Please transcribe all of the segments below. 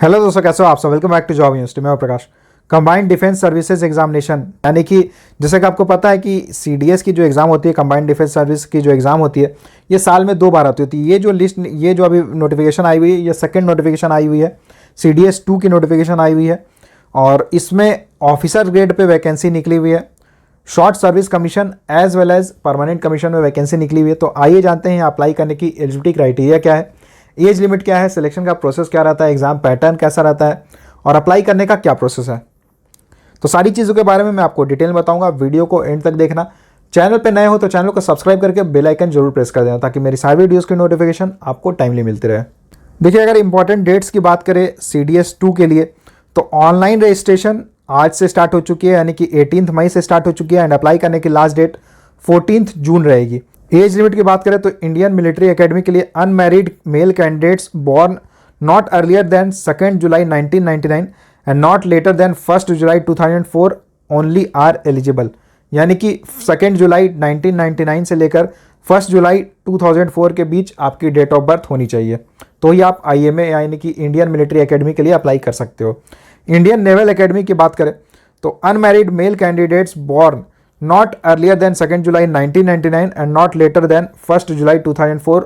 Hello दोस्तों, कैसे हो आप सब। Welcome back to Job University. मैं Prakash. Combined defence services examination यानी कि जैसे कि आपको पता है कि सीडीएस की जो एग्ज़ाम होती है, कंबाइंड डिफेंस सर्विस की जो एग्ज़ाम होती है, ये साल में 2 बार आती होती है। ये जो अभी नोटिफिकेशन आई हुई है, ये सेकंड नोटिफिकेशन आई हुई है। सीडीएस 2 की नोटिफिकेशन आई हुई है और इसमें ऑफिसर ग्रेड पे वैकेंसी निकली हुई है। Short service commission as well as permanent commission में वैकेंसी निकली हुई है। तो आइए जानते हैं अप्लाई करने की एलिजिबिलिटी क्राइटेरिया क्या है, एज लिमिट क्या है, सिलेक्शन का प्रोसेस क्या रहता है, एग्जाम पैटर्न कैसा रहता है और अप्लाई करने का क्या प्रोसेस है। तो सारी चीज़ों के बारे में मैं आपको डिटेल बताऊंगा। वीडियो को एंड तक देखना। चैनल पे नए हो तो चैनल को सब्सक्राइब करके बेल आइकन जरूर प्रेस कर देना ताकि मेरी सारी वीडियोस की नोटिफिकेशन आपको टाइमली मिलती रहे। देखिए, अगर इंपॉर्टेंट डेट्स की बात करें सीडीएस 2 के लिए तो ऑनलाइन रजिस्ट्रेशन आज से स्टार्ट हो चुकी है, यानी कि 18 मई से स्टार्ट हो चुकी है एंड अप्लाई करने की लास्ट डेट 14 जून रहेगी। एज लिमिट की बात करें तो इंडियन मिलिट्री एकेडमी के लिए unmarried male candidates born not earlier than 2 July 1999 and not later than 1 July 2004 only are eligible. यानी कि 2 जुलाई 1999 से लेकर 1 जुलाई 2004 के बीच आपकी डेट ऑफ बर्थ होनी चाहिए, तो ही आप आईएमए यानी कि इंडियन मिलिट्री एकेडमी के लिए अप्लाई कर सकते हो। इंडियन नेवल एकेडमी की बात करें तो unmarried male candidates born not earlier than 2 July 1999 and not later than 1 July 2004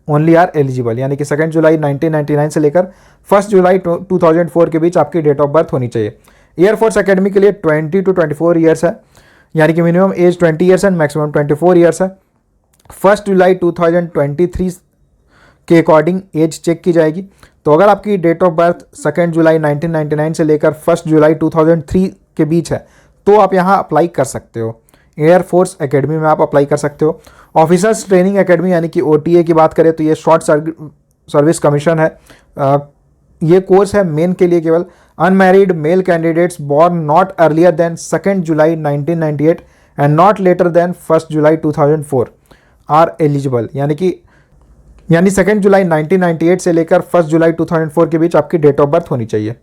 only are eligible। यानी कि 2 जुलाई 1999 से लेकर 1 जुलाई 2004 के बीच आपकी डेट ऑफ बर्थ होनी चाहिए। एयरफोर्स एकेडमी के लिए 20 to 24 ईयर्स है, यानी कि minimum age 20 years and maximum 24 years है। 1 जुलाई 2023 के अकॉर्डिंग एज चेक की जाएगी। तो अगर आपकी डेट ऑफ बर्थ 2 जुलाई 1999 से लेकर 1 जुलाई 2003 के बीच है तो आप यहाँ अप्लाई कर सकते हो। एयरफोर्स एकेडमी में आप अप्लाई कर सकते हो। ऑफिसर्स ट्रेनिंग एकेडमी यानी कि ओटीए की बात करें तो ये शॉर्ट सर्विस कमीशन है। ये कोर्स है मेन के लिए केवल। Unmarried male candidates born not earlier than 2 July 1998 and not later than 1 July 2004 are eligible. यानी 2 जुलाई 1998 से लेकर 1 जुलाई 2004 के बीच आपकी डेट ऑफ बर्थ होनी चाहिए।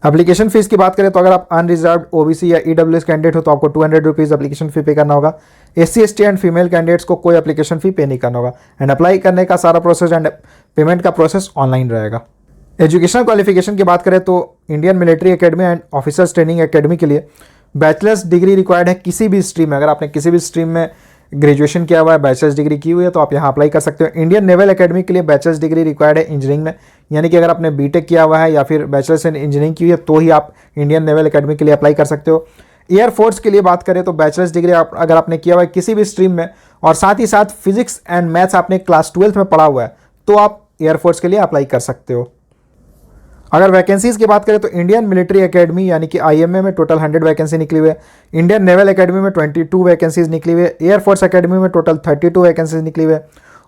एप्लीकेशन फीस की बात करें तो अगर आप अनरिजर्व्ड ओबीसी या ईडब्ल्यूएस कैंडिडेट हो तो आपको 200 रुपीज़ एप्लीकेशन फी पे करना होगा। SC ST and female candidates को कोई एप्लीकेशन फी पे नहीं करना होगा एंड अप्लाई करने का सारा प्रोसेस एंड पेमेंट का प्रोसेस ऑनलाइन रहेगा। एजुकेशनल क्वालिफिकेशन की बात करें तो Indian military academy and officers training academy के लिए बैचलर्स डिग्री रिक्वायर्ड है किसी भी स्ट्रीम में। अगर आपने किसी भी स्ट्रीम में ग्रेजुएशन किया हुआ है, बैचलर्स डिग्री की हुई है तो आप यहाँ अप्लाई कर सकते हो। इंडियन नेवल एकेडमी के लिए बैचलर्स डिग्री रिक्वायर्ड है इंजीनियरिंग में, यानी कि अगर आपने बीटेक किया हुआ है या फिर बैचलर्स इन इंजीनियरिंग की हुई है तो ही आप इंडियन नेवल एकेडमी के लिए अप्लाई कर सकते हो। एयरफोर्स के लिए बात करें तो बैचलर्स डिग्री अगर आपने किया हुआ है किसी भी स्ट्रीम में और साथ ही साथ फिजिक्स एंड मैथ्स आपने क्लास 12 में पढ़ा हुआ है तो आप एयरफोर्स के लिए अप्लाई कर सकते हो। अगर वैकेंसीज की बात करें तो इंडियन मिलिट्री एकेडमी यानी कि आईएमए में टोटल 100 वैकेंसी निकली हुई है। इंडियन नेवल एकेडमी में 22 वैकेंसीज निकली हुई है। एयरफोर्स एकेडमी में टोटल 32 वैकेंसीज निकली हुई है।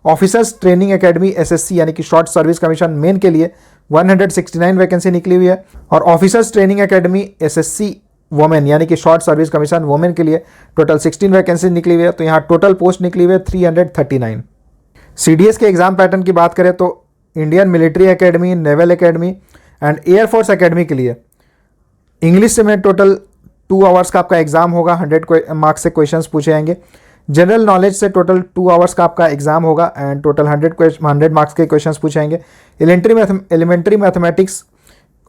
ऑफिसर्स ट्रेनिंग एकेडमी एसएससी यानी कि शॉर्ट सर्विस कमीशन मेन के लिए 169 वैकेंसी निकली हुई है और officers training academy SSC women यानी कि शॉर्ट सर्विस कमीशन वुमेन के लिए टोटल 16 वैकेंसी निकली हुई है। तो यहाँ टोटल पोस्ट निकली हुई है 339। सीडीएस के एग्जाम पैटर्न की बात करें तो Indian military academy, naval academy and air force academy के लिए इंग्लिश में टोटल 2 आवर्स का आपका एग्जाम होगा। 100 मार्क्स से क्वेश्चंस पूछे जाएंगे। जनरल नॉलेज से टोटल 2 आवर्स का आपका एग्जाम होगा एंड टोटल 100 मार्क्स के क्वेश्चंस पूछे जाएंगे। एलिमेंट्री मैथमेटिक्स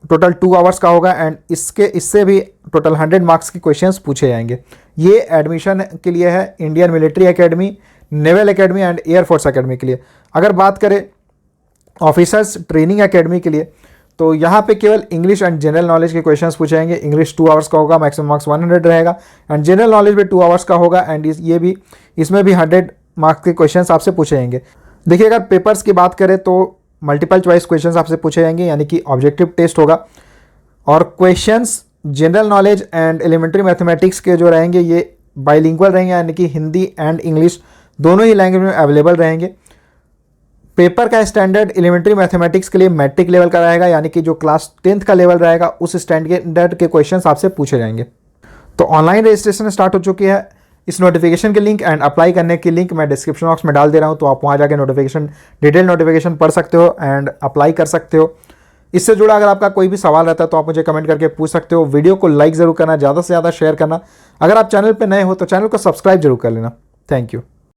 टोटल 2 आवर्स का होगा एंड इससे भी टोटल 100 मार्क्स के क्वेश्चंस पूछे जाएंगे। ये एडमिशन के लिए है Indian military academy, naval academy and air force academy के लिए। अगर बात करें ऑफिसर्स ट्रेनिंग एकेडमी के लिए तो यहाँ पे केवल इंग्लिश एंड जनरल नॉलेज के क्वेश्चंस पूछे जाएंगे। इंग्लिश 2 आवर्स का होगा, मैक्सिमम मार्क्स 100 रहेगा एंड जनरल नॉलेज भी 2 आवर्स का होगा एंड इसमें भी 100 मार्क्स के क्वेश्चंस आपसे पूछे जाएंगे। देखिए, अगर पेपर्स की बात करें तो मल्टीपल चॉइस क्वेश्चंस आपसे पूछे जाएंगे यानी कि ऑब्जेक्टिव टेस्ट होगा और questions general knowledge and elementary mathematics के जो रहेंगे ये बाइलिंगुअल रहेंगे, यानी कि हिंदी एंड इंग्लिश दोनों ही लैंग्वेज में अवेलेबल रहेंगे। पेपर का स्टैंडर्ड एलिमेंट्री मैथमेटिक्स के लिए मैट्रिक लेवल का रहेगा, यानी कि जो क्लास 10th का लेवल रहेगा उस स्टैंडर्ड के क्वेश्चंस आपसे पूछे जाएंगे। तो ऑनलाइन रजिस्ट्रेशन स्टार्ट हो चुकी है। इस नोटिफिकेशन के लिंक एंड अप्लाई करने की लिंक मैं डिस्क्रिप्शन बॉक्स में डाल दे रहा हूं, तो आप वहां जाके डिटेल नोटिफिकेशन पढ़ सकते हो एंड अप्लाई कर सकते हो। इससे जुड़ा अगर आपका कोई भी सवाल रहता है तो आप मुझे कमेंट करके पूछ सकते हो। वीडियो को लाइक जरूर करना, ज़्यादा से ज़्यादा शेयर करना। अगर आप चैनल पर नए हो तो चैनल को सब्सक्राइब जरूर कर लेना। Thank you.